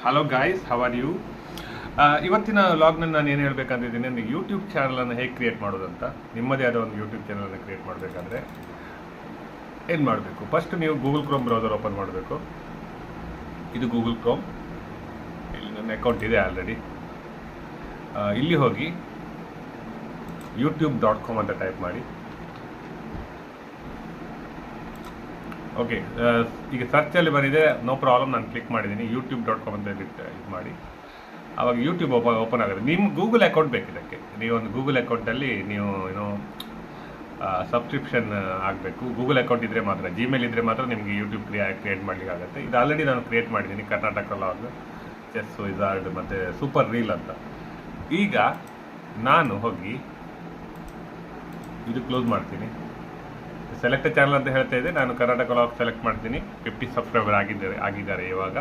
Hello guys, how are you? ಇವತ್ತಿನ ವ್ಲಾಗ್ನಲ್ಲಿ ನಾನು ಏನು ಹೇಳಬೇಕಂತಿದ್ದೀನಿ ಅಂದರೆ ಯೂಟ್ಯೂಬ್ ಚಾನಲನ್ನು ಹೇಗೆ ಕ್ರಿಯೇಟ್ ಮಾಡೋದಂತ. ನಿಮ್ಮದೇ ಆದ ಒಂದು ಯೂಟ್ಯೂಬ್ ಚಾನಲನ್ನು ಕ್ರಿಯೇಟ್ ಮಾಡಬೇಕಾದ್ರೆ ಏನು ಮಾಡಬೇಕು? ಫಸ್ಟ್ ನೀವು ಗೂಗಲ್ ಕ್ರೋಮ್ ಬ್ರೌಸರ್ ಓಪನ್ ಮಾಡಬೇಕು. ಇದು ಗೂಗಲ್ ಕ್ರೋಮ್. ಇಲ್ಲಿ ನನ್ನ ಅಕೌಂಟ್ ಇದೆ ಆಲ್ರೆಡಿ. ಇಲ್ಲಿ ಹೋಗಿ youtube.com ಅಂತ ಟೈಪ್ ಮಾಡಿ. ಓಕೆ, ಈಗ ಸರ್ಚಲ್ಲಿ ಬಂದಿದೆ, ನೋ ಪ್ರಾಬ್ಲಮ್. ನಾನು ಕ್ಲಿಕ್ ಮಾಡಿದ್ದೀನಿ. youtube.com ಅಂತ ಇದು ಮಾಡಿ. ಆವಾಗ ಯೂಟ್ಯೂಬ್ ಓಪನ್ ಆಗುತ್ತೆ. ನಿಮ್ಮ ಗೂಗಲ್ ಅಕೌಂಟ್ ಬೇಕು ಇದಕ್ಕೆ. ನೀವು ಒಂದು ಗೂಗಲ್ ಅಕೌಂಟಲ್ಲಿ ನೀವು ಸಬ್ಸ್ಕ್ರಿಪ್ಷನ್ ಆಗಬೇಕು. ಗೂಗಲ್ ಅಕೌಂಟ್ ಇದ್ದರೆ ಮಾತ್ರ, ಜಿಮೇಲ್ ಇದ್ದರೆ ಮಾತ್ರ ನಿಮಗೆ ಯೂಟ್ಯೂಬ್ ಕ್ರಿಯೇಟ್ ಮಾಡಲಿಕ್ಕೆ ಆಗುತ್ತೆ. ಇದು ಆಲ್ರೆಡಿ ನಾನು ಕ್ರಿಯೇಟ್ ಮಾಡಿದ್ದೀನಿ, ಕರ್ನಾಟಕ ವ್ಲಾಗ್, ಚೆಸ್ ವಿಜಾರ್ಡ್ ಮತ್ತು ಸೂಪರ್ ರೀಲ್ ಅಂತ. ಈಗ ನಾನು ಹೋಗಿ ಇದು ಕ್ಲೋಸ್ ಮಾಡ್ತೀನಿ. ಸೆಲೆಕ್ಟ್ ಚಾನಲ್ ಅಂತ ಹೇಳ್ತಾ ಇದೆ. ನಾನು ಕರ್ನಾಟಕ ವ್ಲಾಗ್ ಸೆಲೆಕ್ಟ್ ಮಾಡ್ತೀನಿ. 50 ಸಬ್ಸ್ಕ್ರೈಬರ್ ಆಗಿದ್ದಾರೆ ಇವಾಗ.